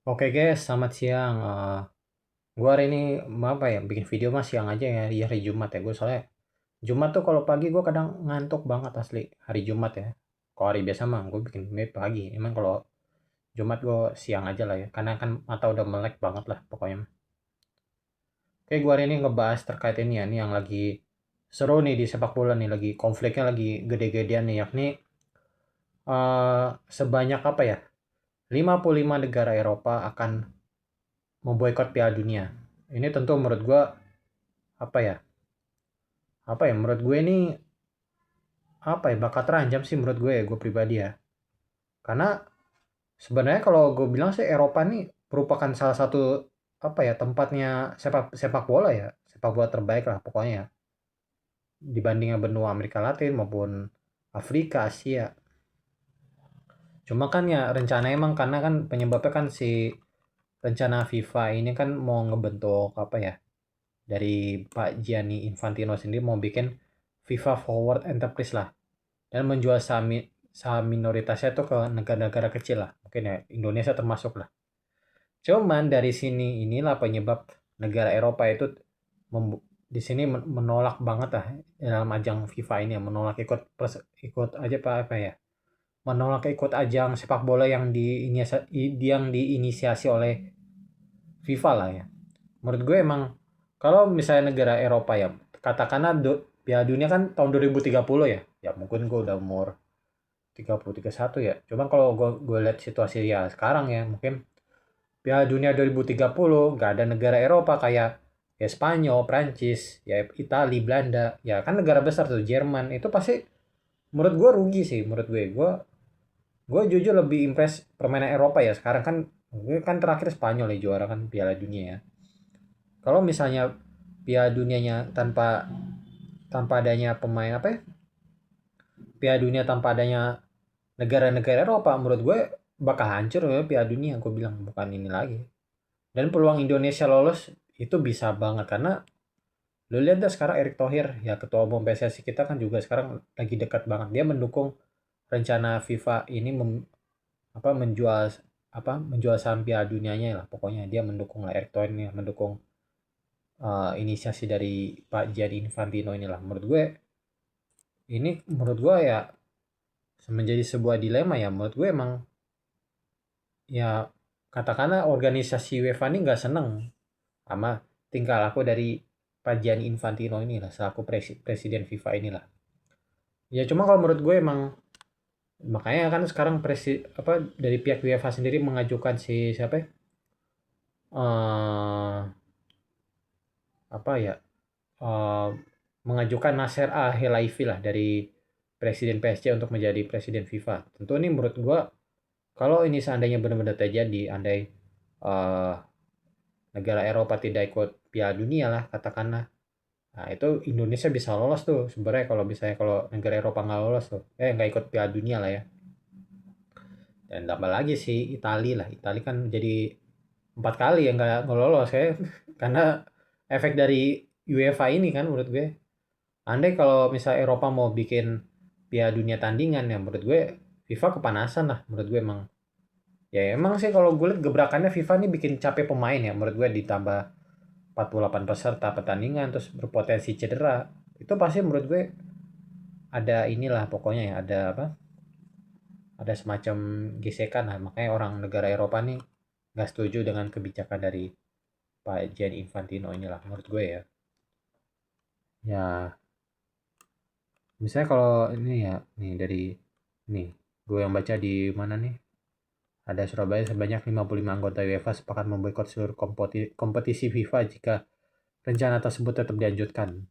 Oke guys, selamat siang. Gua hari ini apa ya bikin video mas siang aja ya di hari Jumat ya. Gue soalnya Jumat tuh kalau pagi gue kadang ngantuk banget asli hari Jumat ya. Kalau hari biasa mah gue bikin video pagi. Emang kalau Jumat gue siang aja lah ya. Karena kan mata udah melek banget lah pokoknya. Oke, gue hari ini ngebahas terkait ini ya. Nih yang lagi seru nih di sepak bola nih. Lagi konfliknya lagi gede-gedean nih. Yakni sebanyak apa ya? 55 negara Eropa akan memboikot Piala Dunia. Ini tentu menurut gue apa ya menurut gue ini bakal terancam sih menurut gue pribadi ya, karena sebenarnya kalau gue bilang sih Eropa nih merupakan salah satu tempatnya sepak bola ya, sepak bola terbaik lah pokoknya ya, dibandingnya benua Amerika Latin maupun Afrika, Asia. Cuma kan ya rencana emang karena kan penyebabnya kan si rencana FIFA ini kan mau ngebentuk apa ya, dari Pak Gianni Infantino sendiri mau bikin FIFA Forward Enterprise lah, dan menjual saham saham minoritasnya itu ke negara-negara kecil lah. Mungkin ya Indonesia termasuk lah. Cuman dari sini inilah penyebab negara Eropa itu di sini menolak banget lah dalam ajang FIFA ini ya, menolak ikut aja apa ya, menolak ikut ajang sepak bola yang diinisiasi oleh FIFA lah ya. Menurut gue emang kalau misalnya negara Eropa ya, katakanlah Piala Dunia kan tahun 2030 ya. Ya mungkin gue udah umur 30 31 ya. Cuman kalau gue lihat situasi ya sekarang ya, mungkin Piala Dunia 2030 nggak ada negara Eropa kayak ya Spanyol, Prancis, ya Italia, Belanda, ya kan negara besar tuh Jerman itu pasti menurut gue rugi sih menurut gue. Gue jujur lebih impress permainan Eropa ya sekarang kan, gue kan terakhir Spanyol ya juara kan Piala Dunia ya. Kalau misalnya Piala Dunianya tanpa tanpa adanya pemain apa ya? Piala Dunia tanpa adanya negara-negara Eropa menurut gue bakal hancur ya Piala Dunia, gue bilang bukan ini lagi. Dan peluang Indonesia lolos itu bisa banget karena lu lihat dah sekarang Erick Thohir ya ketua umum PSSI kita kan juga sekarang lagi dekat banget dia mendukung rencana FIFA ini menjual menjual saham Piala Dunianya lah, pokoknya dia mendukung lah Erick Thohir ini mendukung inisiasi dari Pak Gianni Infantino inilah. Menurut gue ini menurut gue ya menjadi sebuah dilema ya, menurut gue emang ya katakanlah organisasi UEFA ini nggak seneng sama tingkah laku dari Pak Gianni Infantino inilah selaku presiden FIFA inilah. Ya cuma kalau menurut gue emang makanya kan sekarang dari pihak UEFA sendiri mengajukan si siapa ya? Apa ya? eh, Mengajukan Nasser Al-Khelaifi lah dari presiden PSG untuk menjadi presiden FIFA. Tentu ini menurut gue kalau ini seandainya benar-benar terjadi, andai eh, negara Eropa tidak ikut Piala Dunia lah katakanlah. Nah, itu Indonesia bisa lolos tuh sebenarnya kalau misalnya kalau negara Eropa nggak lolos tuh. Nggak ikut Piala Dunia lah ya. Dan tambah lagi sih Italia lah. Italia kan jadi 4 kali yang nggak lolos ya. Karena efek dari UEFA ini kan menurut gue. Andai kalau misalnya Eropa mau bikin Piala Dunia tandingan ya menurut gue FIFA kepanasan lah menurut gue emang. Ya emang sih kalau gue liat gebrakannya FIFA nih bikin capek pemain ya menurut gue, ditambah 48 peserta pertandingan terus berpotensi cedera. Itu pasti menurut gue ada inilah pokoknya ya, ada ada semacam gesekan lah. Makanya orang negara Eropa nih nggak setuju dengan kebijakan dari Pak Gianni Infantino inilah menurut gue ya. Ya misalnya kalau ini ya nih dari nih gue yang baca di mana nih, ada Surabaya sebanyak 55 anggota UEFA sepakat memboikot seluruh kompetisi FIFA jika rencana tersebut tetap dilanjutkan.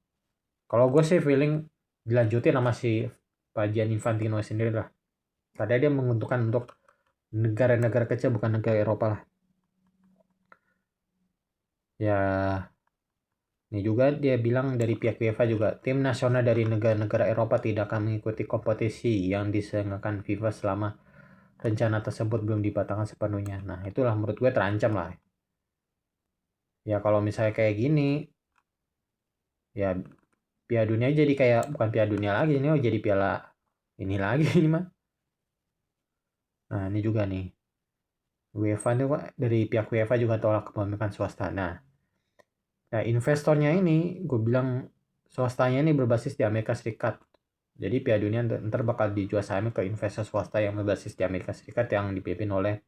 Kalau gue sih feeling dilanjutin sama si Pak Gianni Infantino sendiri lah. Karena dia menguntungkan untuk negara-negara kecil bukan negara Eropa lah. Ya, ini juga dia bilang dari pihak UEFA juga, tim nasional dari negara-negara Eropa tidak akan mengikuti kompetisi yang diselenggarakan FIFA selama rencana tersebut belum dibatalkan sepenuhnya. Nah, itulah menurut gue terancam lah. Ya kalau misalnya kayak gini, ya Piala Dunia jadi kayak bukan Piala Dunia lagi, ini jadi piala ini lagi ini mah. Nah, ini juga nih. UEFA itu dari pihak UEFA juga tolak kepemilikan swasta. Nah, investornya ini gue bilang swastanya ini berbasis di Amerika Serikat. Jadi Piala Dunia ntar bakal dijual sahamnya ke investor swasta yang berbasis di Amerika Serikat yang dipimpin oleh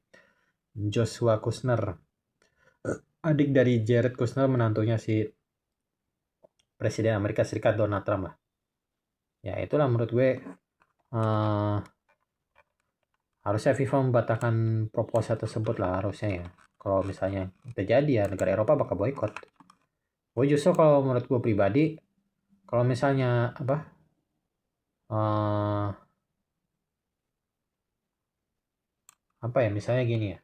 Joshua Kushner, adik dari Jared Kushner, menantunya si Presiden Amerika Serikat Donald Trump lah. Ya itulah menurut gue harusnya FIFA membatalkan proposal tersebut lah harusnya ya. Kalau misalnya terjadi ya negara Eropa bakal boykot. Gue justru kalau menurut gue pribadi, kalau misalnya uh, apa ya misalnya gini ya,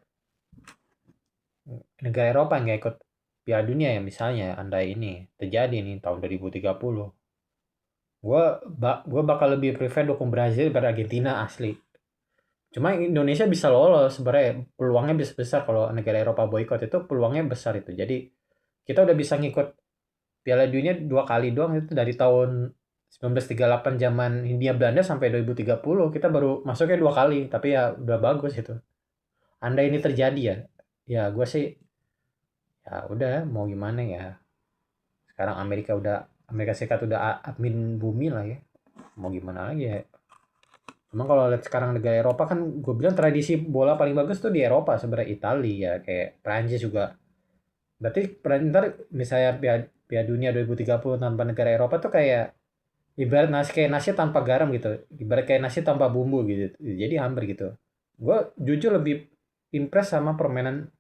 negara Eropa nggak ikut Piala Dunia ya misalnya, andai ini terjadi nih tahun 2030, gue bakal lebih prefer dukung Brazil daripada Argentina asli. Cuma Indonesia bisa lolos sebenarnya, peluangnya bisa besar kalau negara Eropa boykot itu peluangnya besar itu. Jadi kita udah bisa ngikut Piala Dunia 2 kali doang itu dari tahun 1938 zaman Hindia Belanda sampai 2030 kita baru masuknya 2 kali, tapi ya udah bagus itu. Andai ini terjadi ya, ya gue sih ya udah mau gimana ya. Sekarang Amerika Serikat udah admin bumi lah ya. Mau gimana lagi ya. Cuma kalau lihat sekarang negara Eropa kan gue bilang tradisi bola paling bagus tuh di Eropa sebenarnya, Italia kayak Prancis juga. Berarti ntar misalnya Piala Dunia 2030 tanpa negara Eropa tuh kayak ibarat nasi tanpa garam gitu. Ibarat kayak nasi tanpa bumbu gitu. Jadi hampir gitu. Gue jujur lebih impress sama permainan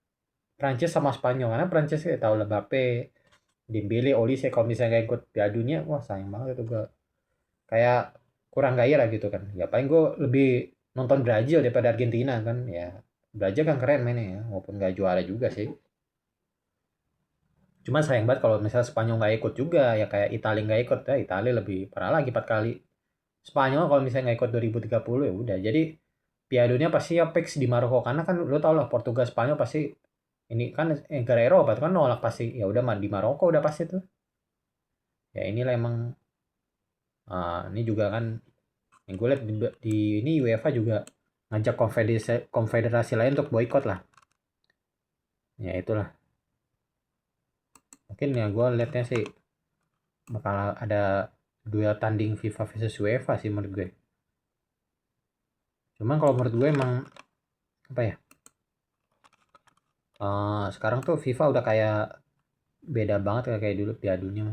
Prancis sama Spanyol karena Prancis kayak tahu lah Mbappe, Dembele, Olise kalau misalnya nggak ikut Piala Dunia, wah sayang banget itu gue. Kayak kurang gairah gitu kan. Ya paling gue lebih nonton Brazil daripada Argentina kan. Ya Brazil kan keren mainnya ya, walaupun nggak juara juga sih. Cuma sayang banget kalau misalnya Spanyol nggak ikut juga, ya kayak Italia nggak ikut ya. Italia lebih parah lagi 4 kali. Spanyol kalau misalnya nggak ikut 2030 ya udah. Jadi Piala Dunia pasti ya fix di Maroko karena kan lo tau lah Portugal Spanyol pasti ini kan negara Eropa itu kan nolak pasti. Ya udah di Maroko udah pasti tuh. Ya inilah emang ini juga kan yang gue lihat di ini UEFA juga ngajak konfederasi lain untuk boykot lah. Ya itulah. Mungkin ya gue lihatnya sih bakal ada duel tanding FIFA versus UEFA sih menurut gue. Cuman kalau menurut gue emang apa ya? Sekarang tuh FIFA udah kayak beda banget kayak dulu Piala Dunia.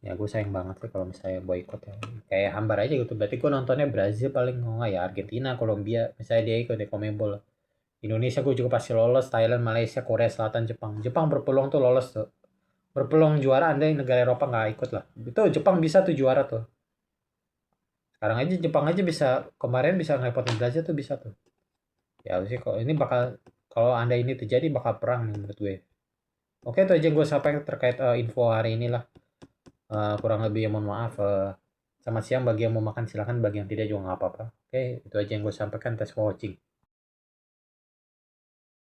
Ya gue sayang banget sih kalau misalnya boykot ya. Kayak hambar aja gitu. Berarti gue nontonnya Brazil paling nggak ya Argentina, Kolombia. Misalnya dia ikut di Conmebol. Indonesia gue juga pasti lolos. Thailand, Malaysia, Korea Selatan, Jepang. Jepang berpeluang tuh lolos tuh. Berpeluang juara andai negara Eropa nggak ikut lah. Itu Jepang bisa tuh juara tuh. Sekarang aja Jepang aja bisa, kemarin bisa ngerepotin Brazil tuh bisa tuh. Ya sih kalau ini bakal, kalau anda ini terjadi bakal perang nih menurut gue. Oke itu aja yang gue sampaikan terkait info hari ini lah. Kurang lebih ya mohon maaf. Selamat siang bagi yang mau makan, silakan, bagi yang tidak juga nggak apa-apa. Oke itu aja yang gue sampaikan. Thanks for watching.